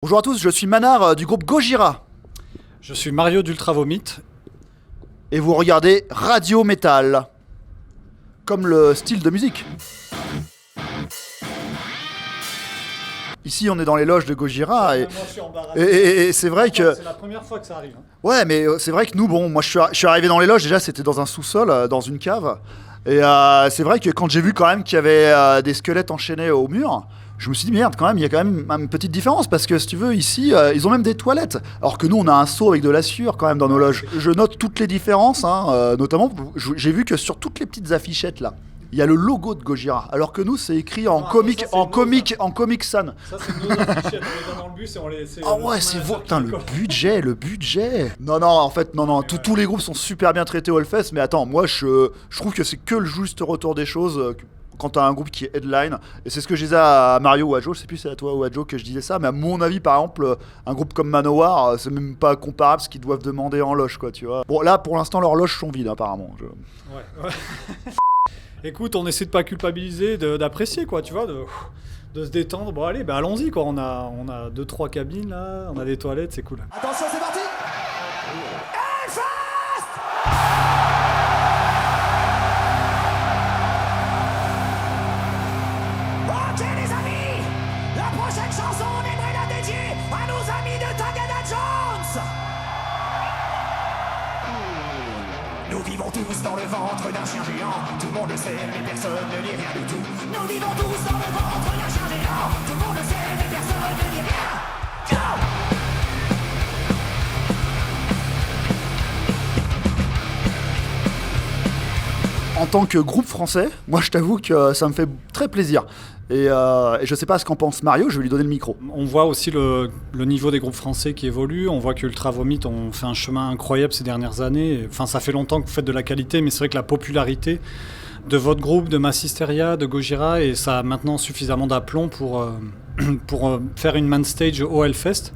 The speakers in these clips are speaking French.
Bonjour à tous, je suis Manar du groupe Gojira Je suis Mario d'Ultra Vomit. et vous regardez Radio Metal, comme le style de musique. Ici on est dans les loges de Gojira et, Moi, je suis embarrassé. et c'est vrai que... C'est la première fois que ça arrive. Ouais, mais c'est vrai que nous, bon, moi je suis arrivé dans les loges, déjà c'était dans un sous-sol, dans une cave. Et c'est vrai que quand j'ai vu quand même qu'il y avait des squelettes enchaînés au mur, je me suis dit merde, quand même, il y a quand même une petite différence parce que si tu veux, ici, ils ont même des toilettes. Alors que nous, on a un seau avec de la sueur quand même dans nos loges. Je note toutes les différences, hein, notamment, j'ai vu que sur toutes les petites affichettes là, il y a le logo de Gojira, alors que nous, c'est écrit en comic, ça, c'est en nos, comic, en comic san. Ça, c'est nos affichettes. On les a dans le bus et on les. Ah ouais, c'est vous, putain, le budget. Non, en fait, non, tous les groupes sont super bien traités au Hellfest, mais attends, moi, je trouve que c'est que le juste retour des choses quand t'as un groupe qui est headline, et c'est ce que je disais à Mario ou à Joe, je sais plus si c'est à toi ou à Joe que je disais ça, mais à mon avis, par exemple, un groupe comme Manowar, c'est même pas comparable ce qu'ils doivent demander en loge, quoi, tu vois. Bon, là, pour l'instant, leurs loges sont vides, apparemment. Ouais. Écoute, on essaie de pas culpabiliser, d'apprécier, quoi, tu vois, de se détendre. Bon, allez, bah allons-y, quoi. On a 2-3 cabines là, on a des toilettes, c'est cool. Attention, c'est parti. Ok les amis, la prochaine chanson on aimerait la dédier à nos amis de Tagada Jones. Nous vivons tous dans le ventre d'un chien géant. Tout le monde le sait, mais personne ne dit rien du tout. Nous vivons tous dans le ventre d'un chien géant. Tout le monde le sait, mais personne ne dit rien. Go! En tant que groupe français, moi, je t'avoue que ça me fait très plaisir. Et je sais pas ce qu'en pense Mario, je vais lui donner le micro. On voit aussi le niveau des groupes français qui évolue. On voit que Ultra Vomit ont fait un chemin incroyable ces dernières années. Enfin, ça fait longtemps que vous faites de la qualité, mais c'est vrai que la popularité de votre groupe, de Massisteria, de Gojira, et ça a maintenant suffisamment d'aplomb pour faire une main stage au Hellfest.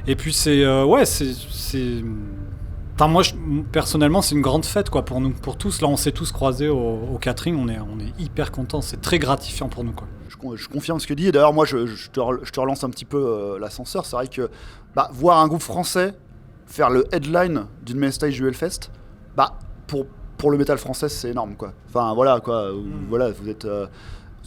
Et puis c'est enfin moi personnellement c'est une grande fête quoi pour nous, pour tous. Là on s'est tous croisés au catering, on est hyper contents, c'est très gratifiant pour nous quoi. Je confirme ce que dit. Et d'ailleurs, moi, je te relance un petit peu l'ascenseur. C'est vrai que voir un groupe français faire le headline d'une main stage du Hellfest, pour le métal français, c'est énorme, quoi. Enfin, voilà, quoi. Voilà, vous êtes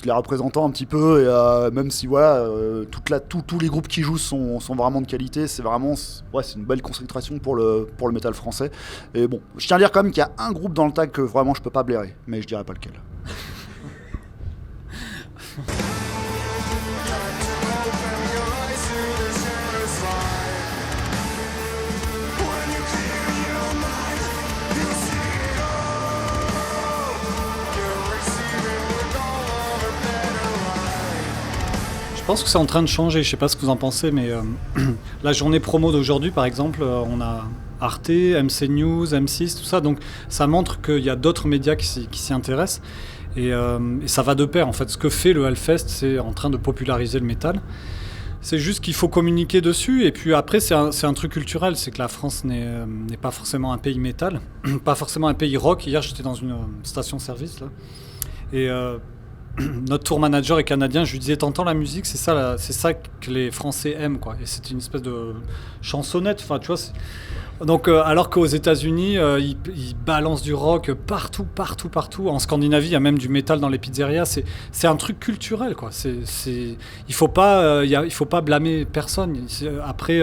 les représentants un petit peu. Et même si, voilà, tous les groupes qui jouent sont vraiment de qualité, c'est vraiment... Ouais, c'est une belle concentration pour le métal français. Et bon, je tiens à dire quand même qu'il y a un groupe dans le tag que vraiment je peux pas blairer. Mais je dirais pas lequel. Je pense que c'est en train de changer, je sais pas ce que vous en pensez, mais la journée promo d'aujourd'hui par exemple, on a Arte, MC News, M6, tout ça, donc ça montre qu'il y a d'autres médias qui s'y intéressent, et ça va de pair en fait. Ce que fait le Hellfest, c'est en train de populariser le métal. C'est juste qu'il faut communiquer dessus, et puis après c'est un truc culturel, c'est que la France n'est pas forcément un pays métal, pas forcément un pays rock. Hier j'étais dans une station-service là, et notre tour manager est canadien, je lui disais t'entends la musique, c'est ça que les Français aiment quoi, et c'est une espèce de chansonnette, enfin tu vois. Donc alors qu'aux États-Unis ils balancent du rock partout. En Scandinavie il y a même du métal dans les pizzerias. C'est un truc culturel quoi. Il faut pas blâmer personne. Après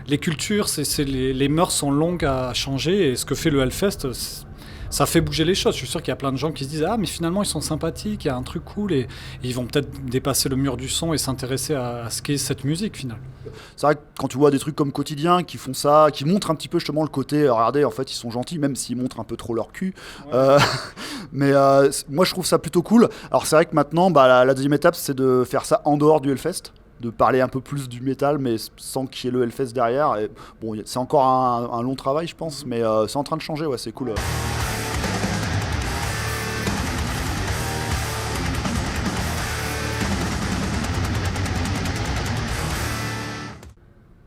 les cultures, les mœurs sont longues à changer, et ce que fait le Hellfest, ça fait bouger les choses. Je suis sûr qu'il y a plein de gens qui se disent ah mais finalement ils sont sympathiques, il y a un truc cool, et ils vont peut-être dépasser le mur du son et s'intéresser à ce qu'est cette musique finalement. C'est vrai que quand tu vois des trucs comme Quotidien qui font ça, qui montrent un petit peu justement le côté regardez, en fait ils sont gentils même s'ils montrent un peu trop leur cul, ouais. Mais moi je trouve ça plutôt cool. Alors c'est vrai que maintenant la deuxième étape c'est de faire ça en dehors du Hellfest, de parler un peu plus du métal mais sans qu'il y ait le Hellfest derrière. Et bon, c'est encore un long travail je pense, mais c'est en train de changer, ouais, c'est cool.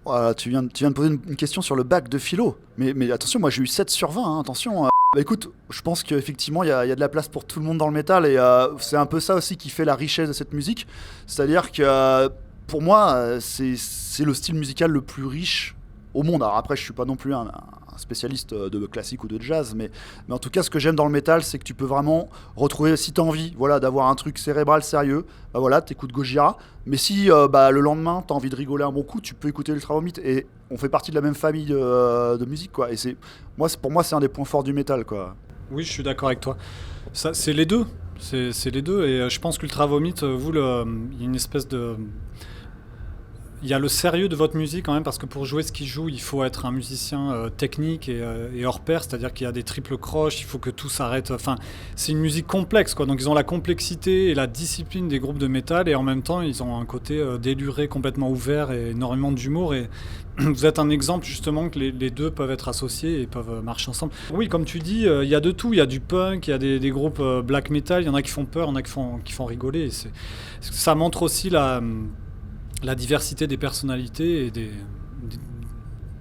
Voilà, tu viens de poser une question sur le bac de philo. Mais attention, moi j'ai eu 7 sur 20, hein, attention. Écoute, je pense qu'effectivement il y a de la place pour tout le monde dans le métal, et c'est un peu ça aussi qui fait la richesse de cette musique. C'est-à-dire que pour moi, c'est le style musical le plus riche au monde. Alors après, je suis pas non plus un spécialiste de classique ou de jazz, mais en tout cas, ce que j'aime dans le métal, c'est que tu peux vraiment retrouver, si tu as envie d'avoir un truc cérébral sérieux, bah voilà, t'écoutes Gojira, mais si le lendemain, tu as envie de rigoler un bon coup, tu peux écouter Ultra Vomit, et on fait partie de la même famille de musique, quoi. Et pour moi, c'est un des points forts du métal, quoi. Oui, je suis d'accord avec toi. Ça, c'est les deux. C'est les deux. Et je pense qu'Ultra Vomit, il y a une espèce de... Il y a le sérieux de votre musique quand même, parce que pour jouer ce qu'il joue, il faut être un musicien technique et hors pair, c'est-à-dire qu'il y a des triples croches, il faut que tout s'arrête. Enfin, c'est une musique complexe, quoi. Donc ils ont la complexité et la discipline des groupes de métal, et en même temps, ils ont un côté déluré, complètement ouvert et énormément d'humour. Et vous êtes un exemple justement que les deux peuvent être associés et peuvent marcher ensemble. Oui, comme tu dis, il y a de tout. Il y a du punk, il y a des groupes black metal, il y en a qui font peur, il y en a qui font rigoler. Et ça montre aussi la diversité des personnalités et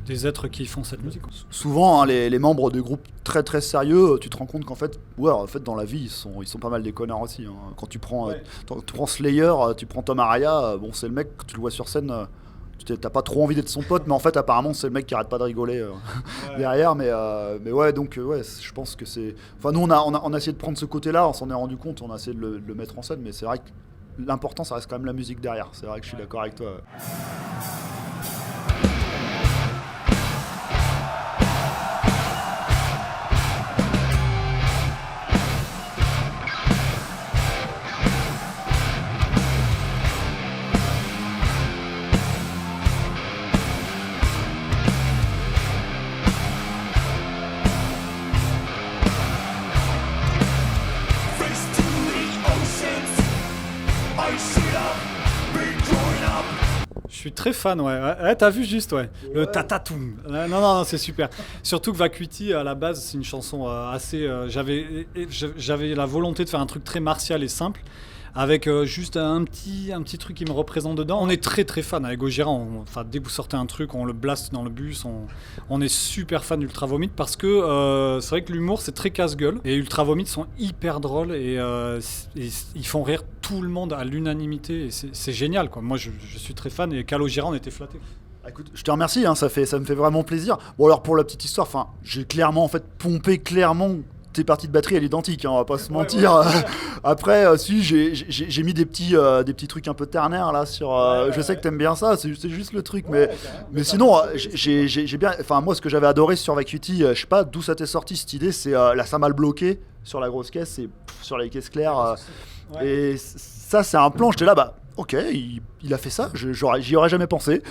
des êtres qui font cette musique. Souvent, hein, les membres de groupes très très sérieux, tu te rends compte qu'en fait, dans la vie, ils sont pas mal des connards aussi. Hein. Quand tu prends Slayer, tu prends Tom Araya, bon, c'est le mec, tu le vois sur scène, t'as pas trop envie d'être son pote, mais en fait, apparemment, c'est le mec qui arrête pas de rigoler derrière. Mais ouais, donc, je pense que c'est... Enfin, nous, on a essayé de prendre ce côté-là, on s'en est rendu compte, on a essayé de le mettre en scène, mais c'est vrai que l'important, ça reste quand même la musique derrière. C'est vrai que je suis d'accord avec toi. Je suis très fan, ouais, t'as vu juste, le tatatoum. Non, c'est super. Surtout que Vacuity, à la base, c'est une chanson assez... J'avais la volonté de faire un truc très martial et simple, avec juste un petit truc qui me représente dedans. On est très très fan avec Gojira. Dès que vous sortez un truc, on le blast dans le bus. On est super fan d'Ultra Vomit parce que c'est vrai que l'humour, c'est très casse-gueule. Et Ultra Vomit sont hyper drôles et ils font rire tout le monde à l'unanimité. Et c'est génial, quoi. Moi, je suis très fan et Calogera, on était flattés. Écoute, je te remercie, hein, ça me fait vraiment plaisir. Bon, alors pour la petite histoire, j'ai clairement pompé tes parties de batterie à l'identique, hein, on va pas se mentir. Ouais. Après, si j'ai mis des petits trucs un peu ternaires là sur. Je sais que t'aimes bien ça, c'est juste le truc, mais sinon, j'ai bien. Enfin, moi, ce que j'avais adoré sur Vacuity, je sais pas d'où ça t'est sorti cette idée, c'est la cymbale bloquée sur la grosse caisse et sur les caisses claires. Et ça, c'est un plan. J'étais là, ok, il a fait ça. J'y aurais jamais pensé. Ouais.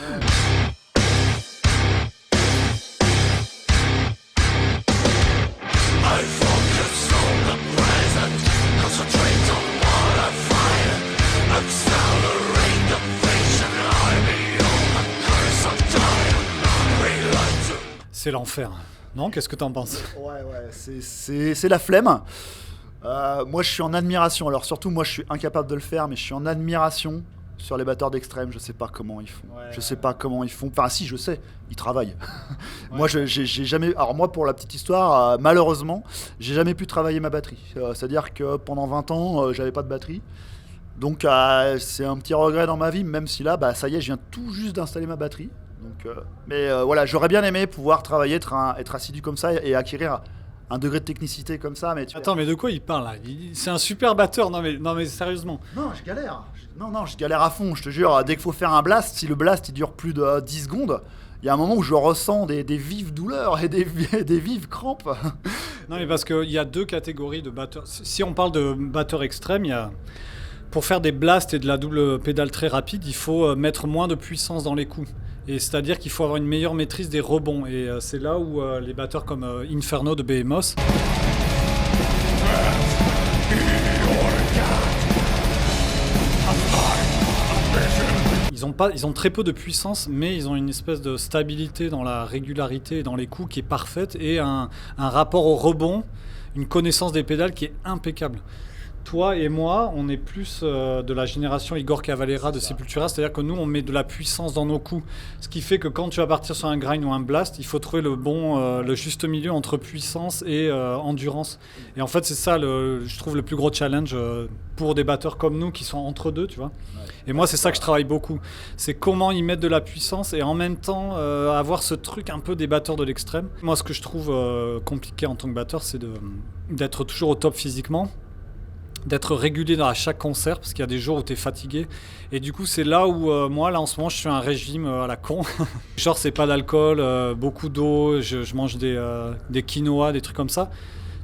C'est l'enfer. Non, qu'est-ce que t'en penses ? Ouais, c'est la flemme. Moi, je suis en admiration. Alors, surtout, moi, je suis incapable de le faire, mais je suis en admiration sur les batteurs d'extrême. Je sais pas comment ils font. Je sais pas comment ils font. Enfin, si, je sais. Ils travaillent. Moi, j'ai jamais... Alors, moi, pour la petite histoire, malheureusement, j'ai jamais pu travailler ma batterie. C'est-à-dire que pendant 20 ans, j'avais pas de batterie. Donc, c'est un petit regret dans ma vie, même si là, ça y est, je viens tout juste d'installer ma batterie. Donc, mais voilà, j'aurais bien aimé pouvoir travailler, être assidu comme ça et acquérir un degré de technicité comme ça. Mais Attends, mais de quoi il parle là ? C'est un super batteur, non mais sérieusement. Non, je galère. Je galère à fond, je te jure. Dès qu'il faut faire un blast, si le blast il dure plus de 10 secondes, il y a un moment où je ressens des vives douleurs et des vives crampes. Non, mais parce qu'il y a deux catégories de batteurs. Si on parle de batteurs extrêmes, il y a... Pour faire des blasts et de la double pédale très rapide, il faut mettre moins de puissance dans les coups. Et c'est-à-dire qu'il faut avoir une meilleure maîtrise des rebonds. Et c'est là où les batteurs comme Inferno de Behemoth... Ils ont très peu de puissance, mais ils ont une espèce de stabilité dans la régularité et dans les coups qui est parfaite et un rapport au rebond, une connaissance des pédales qui est impeccable. toi et moi, on est plus de la génération Igor Cavalera de Sepultura, c'est-à-dire que nous, on met de la puissance dans nos coups. Ce qui fait que quand tu vas partir sur un grind ou un blast, il faut trouver le juste milieu entre puissance et endurance. Et en fait, c'est ça, je trouve, le plus gros challenge pour des batteurs comme nous qui sont entre deux, tu vois. Et moi, c'est ça que je travaille beaucoup. C'est comment y mettre de la puissance et en même temps avoir ce truc un peu des batteurs de l'extrême. Moi, ce que je trouve compliqué en tant que batteur, c'est d'être toujours au top physiquement, d'être régulier à chaque concert, parce qu'il y a des jours où tu es fatigué. Et du coup, c'est là où moi, là, en ce moment, je fais un régime à la con. Genre, c'est pas d'alcool, beaucoup d'eau, je mange des quinoa, des trucs comme ça.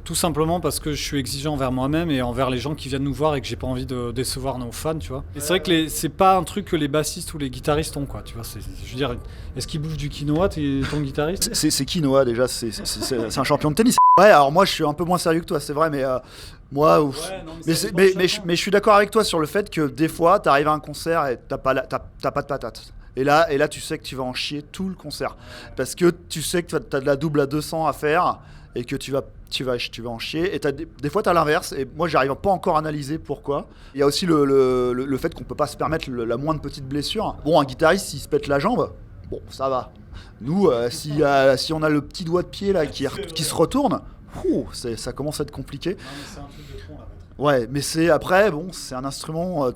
Tout simplement parce que je suis exigeant envers moi-même et envers les gens qui viennent nous voir et que j'ai pas envie de décevoir nos fans, tu vois. Et c'est vrai que c'est pas un truc que les bassistes ou les guitaristes ont, quoi, tu vois. Je veux dire, est-ce qu'ils bouffent du quinoa, ton guitariste ? C'est quinoa déjà, c'est un champion de tennis. Ouais, alors moi je suis un peu moins sérieux que toi, c'est vrai, mais moi, mais je suis d'accord avec toi sur le fait que des fois, t'arrives à un concert et t'as pas de patate. Et là, tu sais que tu vas en chier tout le concert. Parce que tu sais que t'as de la double à 200 à faire et que tu vas en chier. Et des fois, t'as l'inverse. Et moi, j'arrive pas encore à analyser pourquoi. Il y a aussi le fait qu'on peut pas se permettre la moindre petite blessure. Bon, un guitariste, s'il se pète la jambe, bon, ça va. Nous, si on a le petit doigt de pied là qui se retourne, ça commence à être compliqué. Non, mais c'est un truc de con, là. Ouais, mais c'est après, bon, c'est un instrument.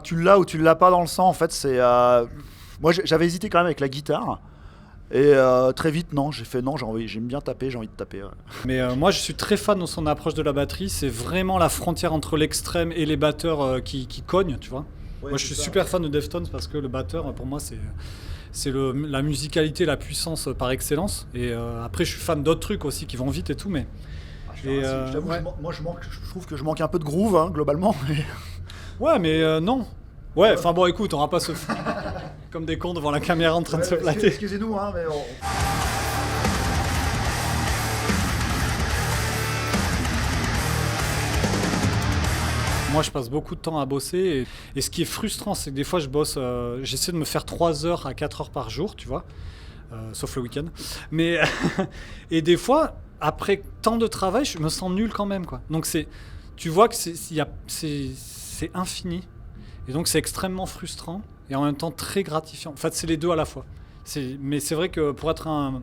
Tu l'as ou tu l'as pas dans le sang. En fait, c'est. Moi, j'avais hésité quand même avec la guitare. Et très vite, non, j'aime bien taper, j'ai envie de taper. Ouais. Mais moi, je suis très fan de son approche de la batterie. C'est vraiment la frontière entre l'extrême et les batteurs qui cognent, tu vois. Ouais, moi, je suis super fan de Deftones parce que le batteur, pour moi, c'est la musicalité, la puissance par excellence. Et après, je suis fan d'autres trucs aussi qui vont vite et tout, mais... Moi, je trouve que je manque un peu de groove, hein, globalement. Mais... Ouais, mais non. Ouais, enfin bon, écoute, on va pas se faire comme des cons devant la caméra en train de se plater. Excusez-nous, hein, mais... Moi, je passe beaucoup de temps à bosser et ce qui est frustrant, c'est que des fois, je bosse, j'essaie de me faire 3 heures à 4 heures par jour, tu vois, sauf le week-end. Mais et des fois, après tant de travail, je me sens nul quand même, quoi. Donc tu vois que c'est infini. Et donc c'est extrêmement frustrant et en même temps très gratifiant. En fait, c'est les deux à la fois. Mais c'est vrai que pour être un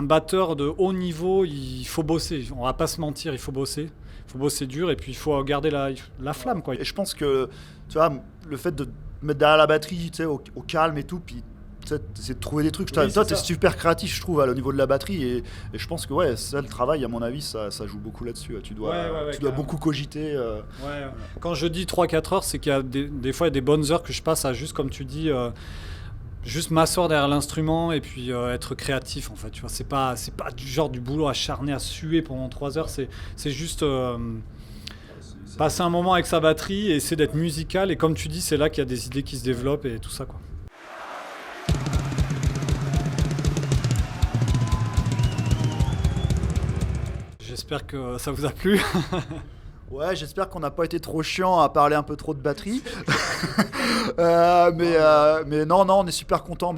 batteur de haut niveau, il faut bosser. On va pas se mentir, il faut bosser. Il faut bosser dur et puis il faut garder la flamme, quoi. Et je pense que, tu vois, le fait de mettre derrière la batterie, tu sais, au calme et tout, puis c'est de trouver des trucs. Oui, toi, t'es super créatif, je trouve, au niveau de la batterie. Et je pense que, ouais, ça, le travail, à mon avis, ça joue beaucoup là-dessus. Tu dois beaucoup cogiter. Ouais. Quand je dis 3-4 heures, c'est qu'il y a des fois, il y a des bonnes heures que je passe à juste, comme tu dis, juste m'asseoir derrière l'instrument et puis être créatif, en fait. Tu vois, c'est pas du genre du boulot acharné à suer pendant 3 heures. C'est juste... passer un moment avec sa batterie et essayer d'être musical. Et comme tu dis, c'est là qu'il y a des idées qui se développent et tout ça, quoi. J'espère que ça vous a plu. Ouais, j'espère qu'on n'a pas été trop chiant à parler un peu trop de batterie. Mais non, on est super content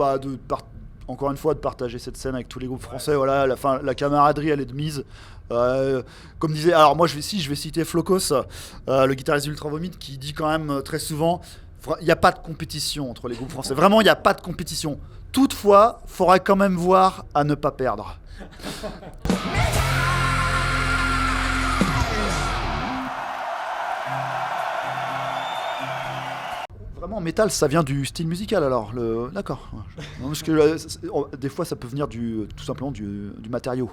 encore une fois de partager cette scène avec tous les groupes français. Voilà, la camaraderie, elle est de mise. Comme disait, alors moi je vais citer Flocos, le guitariste d'Ultra Vomit, qui dit quand même très souvent, il n'y a pas de compétition entre les groupes français. Vraiment, il n'y a pas de compétition. Toutefois, il faudra quand même voir à ne pas perdre. Vraiment, métal, ça vient du style musical alors. D'accord. Non, parce que des fois, ça peut venir tout simplement du matériau.